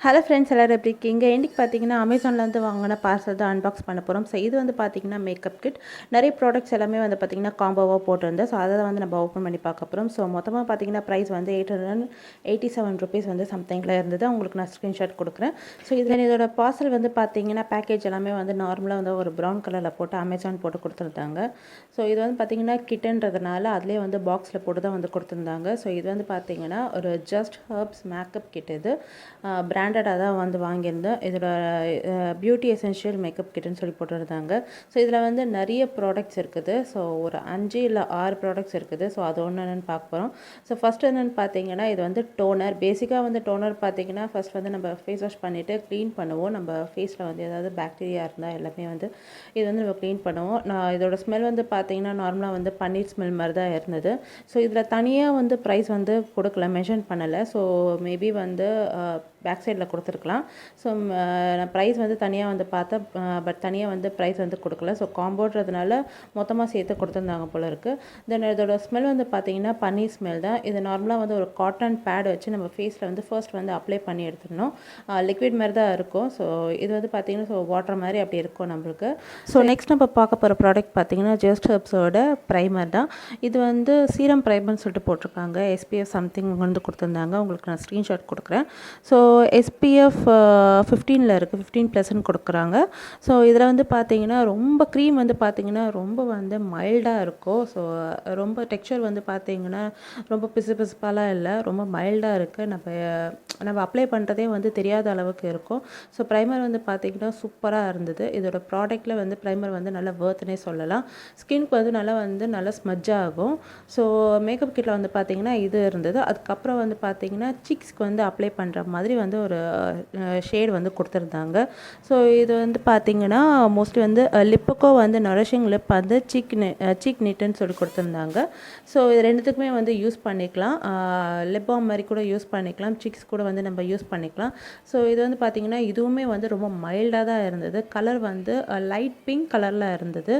Hello friends, எல்லோரும் எப்படி இருக்கீங்க? இன்றைக்கி பார்த்தீங்கன்னா அமேசான்லேருந்து வாங்கின பார்சல் தான் அன்பாக்ஸ் பண்ண போகிறோம். ஸோ இது வந்து பார்த்தீங்கன்னா மேக்கப் கிட். நிறைய ப்ராடக்ட்ஸ் எல்லாமே வந்து பார்த்தீங்கன்னா காம்போவாக போட்டிருந்தேன். ஸோ அதை தான் வந்து நம்ம ஓப்பன் பண்ணி பார்க்க போகிறோம். ஸோ மொத்தமாக பார்த்தீங்கன்னா ப்ரைஸ் வந்து ₹887 வந்து சம்திங்கில் இருந்தது. உங்களுக்கு நான் ஸ்க்ரீன்ஷாட் கொடுக்குறேன். ஸோ இதில் இதோட பார்சல் வந்து பார்த்தீங்கன்னா பேக்கேஜ் எல்லாமே வந்து நார்மலாக வந்து ஒரு ப்ரௌன் கலரில் போட்டு அமேசான் போட்டு கொடுத்துருந்தாங்க. ஸோ இது வந்து பார்த்தீங்கன்னா கிட்டுன்றதுனால அதிலே வந்து பாக்ஸில் போட்டு தான் வந்து கொடுத்துருந்தாங்க. ஸோ இது வந்து பார்த்தீங்கன்னா ஒரு ஜஸ்ட் ஹர்ப்ஸ் மேக்கப் கிட். இது பிராண்டடாக தான் வந்து வாங்கியிருந்தேன். இதோட பியூட்டி எசென்ஷியல் மேக்கப் கிட்டுன்னு சொல்லி போட்டுருந்தாங்க. ஸோ இதில் வந்து நிறைய ப்ராடக்ட்ஸ் இருக்குது. ஸோ ஒரு 5 இல்லை 6 ப்ராடக்ட்ஸ் இருக்குது. ஸோ அது ஒன்று என்னென்னு பார்க்க போகிறோம். ஸோ ஃபஸ்ட்டு என்னென்னு பார்த்தீங்கன்னா இது வந்து டோனர். பேசிக்காக வந்து டோனர் பார்த்தீங்கன்னா ஃபஸ்ட் வந்து நம்ம ஃபேஸ் வாஷ் பண்ணிவிட்டு க்ளீன் பண்ணுவோம். நம்ம ஃபேஸில் வந்து ஏதாவது பாக்டீரியா இருந்தால் எல்லாமே வந்து இது வந்து நம்ம க்ளீன் பண்ணுவோம். நான் இதோட ஸ்மெல் வந்து பார்த்தீங்கன்னா நார்மலாக வந்து பன்னீர் ஸ்மெல் மாதிரி தான் இருந்தது. ஸோ இதில் தனியாக வந்து ப்ரைஸ் வந்து கொடுக்கல, மென்ஷன் பண்ணலை. ஸோ மேபி வந்து பேக் சைடில் கொடுத்துருக்கலாம். ஸோ நான் ப்ரைஸ் வந்து தனியாக வந்து பார்த்தேன். பட் தனியாக வந்து ப்ரைஸ் வந்து கொடுக்கல. ஸோ காம்போன்றதுனால மொத்தமாக சேர்த்து கொடுத்துருந்தாங்க போல இருக்குது. தென் இதோட ஸ்மெல் வந்து பார்த்தீங்கன்னா பன்னீர் ஸ்மெல் தான். இது நார்மலாக வந்து ஒரு காட்டன் பேட் வச்சு நம்ம ஃபேஸில் வந்து ஃபர்ஸ்ட் வந்து அப்ளை பண்ணி எடுத்துடணும். லிக்விட் மாதிரி தான் இருக்கும். ஸோ இது வந்து பார்த்தீங்கன்னா ஸோ வாட்டர் மாதிரி அப்படி இருக்கும் நம்மளுக்கு. ஸோ நெக்ஸ்ட் நம்ம பார்க்க போகிற ப்ராடக்ட் பார்த்தீங்கன்னா ஜஸ்ட் ஹெர்ப்ஸோட ப்ரைமர் தான். இது வந்து சீரம் ப்ரைமர்னு சொல்லிட்டு போட்டிருக்காங்க. SPF சம்திங் வந்து கொடுத்துருந்தாங்க. உங்களுக்கு நான் ஸ்க்ரீன்ஷாட் கொடுக்குறேன். ஸோ SPF 15ல் இருக்குது, 15+ கொடுக்குறாங்க. ஸோ இதில் வந்து பார்த்தீங்கன்னா ரொம்ப க்ரீம் வந்து பார்த்தீங்கன்னா ரொம்ப வந்து மைல்டாக இருக்கும். ஸோ ரொம்ப டெக்ஸ்சர் வந்து பார்த்தீங்கன்னா ரொம்ப பிசுபிசுப்பாலாம் இல்லை, ரொம்ப மைல்டாக இருக்குது. நம்ம அப்ளை பண்ணுறதே வந்து தெரியாத அளவுக்கு இருக்கும். ஸோ ப்ரைமர் வந்து பார்த்தீங்கன்னா சூப்பராக இருந்தது. இதோட ப்ராடக்ட்டில் வந்து ப்ரைமர் வந்து நல்லா வர்த்துனே சொல்லலாம். ஸ்கின்க்கு வந்து நல்லா ஸ்மஜ் ஆகும். ஸோ மேக்கப் கிட்டில் வந்து பார்த்தீங்கன்னா இது இருந்தது. அதுக்கப்புறம் வந்து பார்த்தீங்கன்னா சிக்ஸ்க்கு வந்து அப்ளை பண்ணுற மாதிரி வந்து ஒரு ஷேட் வந்து கொடுத்துருந்தாங்க. ஸோ இது வந்து பார்த்தீங்கன்னா மோஸ்ட்லி வந்து லிப்புக்கும் வந்து நரிஷிங் லிப் வந்து சீக் நிட்டுன்னு சொல்லி கொடுத்துருந்தாங்க. ஸோ இது ரெண்டுத்துக்குமே வந்து யூஸ் பண்ணிக்கலாம். லிப் பாம் மாதிரி கூட யூஸ் பண்ணிக்கலாம், சிக்ஸ் கூட வந்து நம்ம யூஸ் பண்ணிக்கலாம். ஸோ இது வந்து பார்த்தீங்கன்னா இதுவுமே வந்து ரொம்ப மைல்டாக தான் இருந்தது. கலர் வந்து லைட் பிங்க் கலரில் இருந்தது.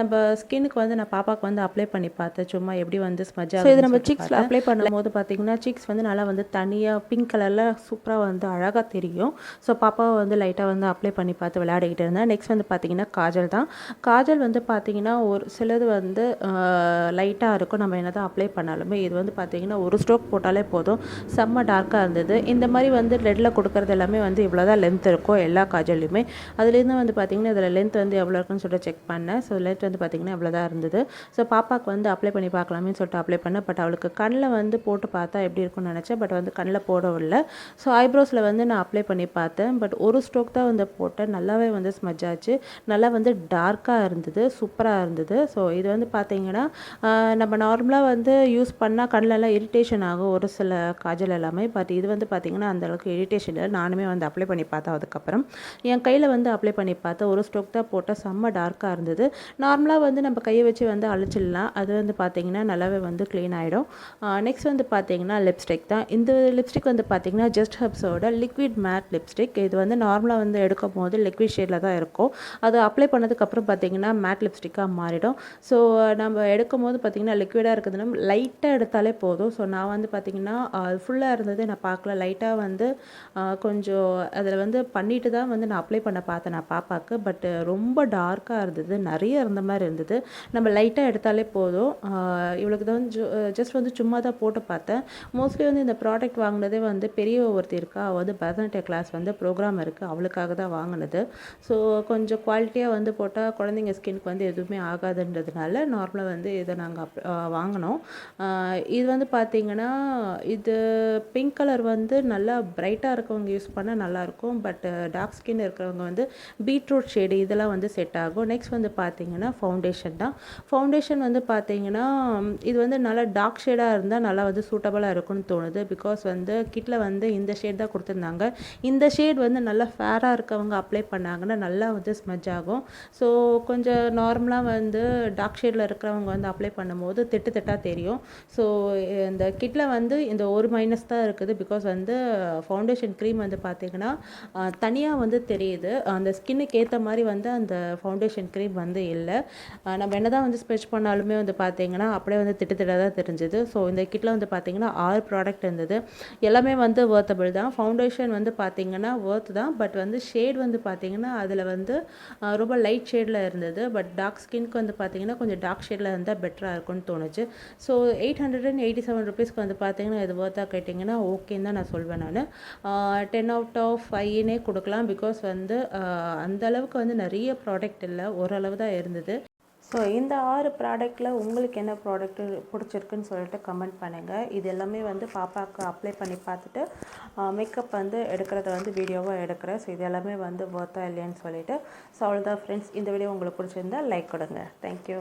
நம்ம ஸ்கின்னுக்கு வந்து நான் பாப்பாவுக்கு வந்து அப்ளை பண்ணி பார்த்தேன், சும்மா எப்படி வந்து ஸ்மஜ் ஆகும். இது நம்ம சிக்ஸில் அப்ளை பண்ணும்போது பார்த்தீங்கன்னா சிக்ஸ் வந்து நல்லா வந்து தனியாக பிங்க் கலரில் சூப்பராக வந்து அழகாக தெரியும். ஸோ பாப்பாவை வந்து லைட்டாக வந்து அப்ளை பண்ணி பார்த்து விளையாடிக்கிட்டு இருந்தேன். நெக்ஸ்ட் வந்து பார்த்திங்கன்னா காஜல் தான். காஜல் வந்து பார்த்திங்கன்னா ஒரு சிலது வந்து லைட்டாக இருக்கும், நம்ம என்ன தான் அப்ளை பண்ணாலுமே. இது வந்து பார்த்திங்கன்னா ஒரு ஸ்ட்ரோக் போட்டாலே போதும், செம்ம டார்க்காக இருந்தது. இந்த மாதிரி வந்து ரெட்டில் கொடுக்குறது எல்லாமே வந்து இவ்வளோ தான் லென்த் இருக்கும் எல்லா காஜல்லையுமே. அதுலேருந்து வந்து பார்த்திங்கன்னா இதில் லென்த் வந்து எவ்வளோ இருக்குன்னு சொல்லிட்டு செக் பண்ணேன். ஸோ லென்த் வந்து பார்த்திங்கன்னா இவ்வளோ தான் இருந்தது. ஸோ பாப்பாவுக்கு வந்து அப்ளை பண்ணி பார்க்கலாமே சொல்லிட்டு அப்ளை பண்ணேன். பட் அவளுக்கு கண்ணில் வந்து போட்டு பார்த்தா எப்படி இருக்கும்னு நினச்சேன். பட் வந்து கண்ணில் போடவில்லை. ஸோ ஐப்ரோஸில் வந்து நான் அப்ளை பண்ணி பார்த்தேன். பட் ஒரு ஸ்ட்ரோக் தான் வந்து போட்டேன். நல்லாவே வந்து ஸ்மஜ் ஆச்சு. நல்லா வந்து டார்க்காக இருந்தது, சூப்பராக இருந்தது. ஸோ இது வந்து பார்த்தீங்கன்னா நம்ம நார்மலாக வந்து யூஸ் பண்ணால் கண்ணிலலாம் இரிட்டேஷன் ஆகும் ஒரு சில காஜல் எல்லாமே. பட் இது வந்து பார்த்திங்கன்னா அந்தளவுக்கு இரிட்டேஷன் இல்லை. நானுமே வந்து அப்ளை பண்ணி பார்த்தேன். அதுக்கப்புறம் என் கையில் வந்து அப்ளை பண்ணி பார்த்தேன். ஒரு ஸ்ட்ரோக் தான் போட்டால் செம்ம டார்க்காக இருந்தது. நார்மலாக வந்து நம்ம கையை வச்சு வந்து அழிச்சிடலாம். அது வந்து பார்த்திங்கன்னா நல்லாவே வந்து க்ளீன் ஆகிடும். நெக்ஸ்ட் வந்து பார்த்திங்கன்னா லிப்ஸ்டிக் தான். இந்த லிப்ஸ்டிக் வந்து பார்த்திங்கன்னா ஜஸ்ட் ஹெர்ப்ஸோட லிக்விட் மேட் லிப்ஸ்டிக். இது வந்து நார்மலாக வந்து எடுக்கும் போது லிக்விட் ஷேடில் தான் இருக்கும். அது அப்ளை பண்ணதுக்கப்புறம் பார்த்திங்கன்னா மேட் லிப்ஸ்டிக்காக மாறிடும். ஸோ நம்ம எடுக்கும் போது பார்த்திங்கன்னா லிக்விடாக இருக்குதுன்னா லைட்டாக எடுத்தாலே போதும். ஸோ நான் வந்து பார்த்திங்கன்னா ஃபுல்லாக இருந்தது நான் பார்க்கல, லைட்டாக வந்து கொஞ்சம் அதில் வந்து பண்ணிட்டு தான் வந்து நான் அப்ளை பண்ண பார்த்தேன் நான் பாப்பாவுக்கு. பட் ரொம்ப டார்க்காக இருந்தது, நிறைய இருந்த மாதிரி இருந்தது. நம்ம லைட்டாக எடுத்தாலே போதும். இவளுக்கு தான் ஜஸ்ட் வந்து சும்மா தான் போட்டு பார்த்தேன். மோஸ்ட்லி வந்து இந்த ப்ராடக்ட் வாங்கினதே வந்து பெரிய ஒருத்தி இருக்கா, அவள் வந்து பரதநாட்டிய கிளாஸ் வந்து ப்ரோக்ராம் இருக்குது, அவளுக்காக தான் வாங்கினது. ஸோ கொஞ்சம் குவாலிட்டியாக வந்து போட்டால் குழந்தைங்க ஸ்கின்க்கு வந்து எதுவுமே ஆகாதுன்றதுனால நார்மலாக வந்து இதை நாங்கள் வாங்கினோம். இது வந்து பார்த்திங்கன்னா இது பிங்க் கலர் வந்து நல்லா பிரைட்டாக இருக்கவங்க யூஸ் பண்ணால் நல்லாயிருக்கும். பட் டார்க் ஸ்கின் இருக்கிறவங்க வந்து பீட்ரூட் ஷேடு இதெல்லாம் வந்து செட் ஆகும். நெக்ஸ்ட் வந்து பார்த்திங்கன்னா ஃபவுண்டேஷன் தான். ஃபவுண்டேஷன் வந்து பார்த்திங்கன்னா இது வந்து நல்லா டார்க் ஷேடாக இருந்தால் நல்லா வந்து சூட்டபுளாக இருக்கும்னு தோணுது. பிகாஸ் வந்து கிட்டில் வந்து இந்த ஷேட் தான் கொடுத்துருந்தாங்க. இந்த ஷேட் வந்து நல்லா ஃபேராக இருக்கவங்க அப்ளை பண்ணாங்கன்னா நல்லா வந்து ஸ்மஜ் ஆகும். ஸோ கொஞ்சம் நார்மலாக வந்து டார்க் ஷேடில் இருக்கிறவங்க வந்து அப்ளை பண்ணும்போது திட்டாக தெரியும். ஸோ இந்த கிட்டில் வந்து இந்த ஒரு மைனஸ் தான் இருக்குது. பிகாஸ் வந்து ஃபவுண்டேஷன் க்ரீம் வந்து பார்த்திங்கன்னா தனியாக வந்து தெரியுது. அந்த ஸ்கின்னுக்கு ஏற்ற மாதிரி வந்து அந்த ஃபவுண்டேஷன் க்ரீம் வந்து இல்லை. நம்ம என்ன தான் வந்து ஸ்பெச் பண்ணாலுமே வந்து பார்த்திங்கன்னா அப்படியே வந்து திட்டாக தான் தெரிஞ்சுது. ஸோ இந்த கிட்டில் வந்து பார்த்திங்கன்னா 6 ப்ராடக்ட் இருந்தது. எல்லாமே வந்து வர்த்தபிள் தான். சொல்லலாம். ஃபவுண்டேஷன் வந்து பார்த்திங்கன்னா ஒர்த் தான். பட் வந்து ஷேட் வந்து பார்த்திங்கன்னா அதில் வந்து ரொம்ப லைட் ஷேடில் இருந்தது. பட் டார்க் ஸ்கின்க்கு வந்து பார்த்திங்கன்னா கொஞ்சம் டார்க் ஷேடில் இருந்தால் பெட்டராக இருக்கும்னு தோணுச்சு. ஸோ 887 ருபீஸ்க்கு வந்து பார்த்திங்கன்னா இது ஒர்த்தாக கேட்டிங்கன்னா ஓகேன்னு தான் நான் சொல்வேன் நான். 10 அவுட் ஆஃப் 5னே கொடுக்கலாம். பிகாஸ் வந்து அந்தளவுக்கு வந்து நிறைய ப்ராடக்ட் இல்லை, ஓரளவு தான் இருந்தது. ஸோ இந்த 6 ப்ராடக்ட்டில் உங்களுக்கு என்ன ப்ராடக்ட்டு பிடிச்சிருக்குன்னு சொல்லிட்டு கமெண்ட் பண்ணுங்கள். இது எல்லாமே வந்து பாப்பாவுக்கு அப்ளை பண்ணி பார்த்துட்டு மேக்கப் வந்து எடுக்கிறத வந்து வீடியோவாக எடுக்கிறேன். ஸோ இது எல்லாமே வந்து ஒர்த்தா இல்லையான்னு சொல்லிட்டு. ஸோ அவ்வளோதான் ஃப்ரெண்ட்ஸ், இந்த வீடியோ உங்களுக்கு பிடிச்சிருந்தா லைக் கொடுங்க. தேங்க்யூ.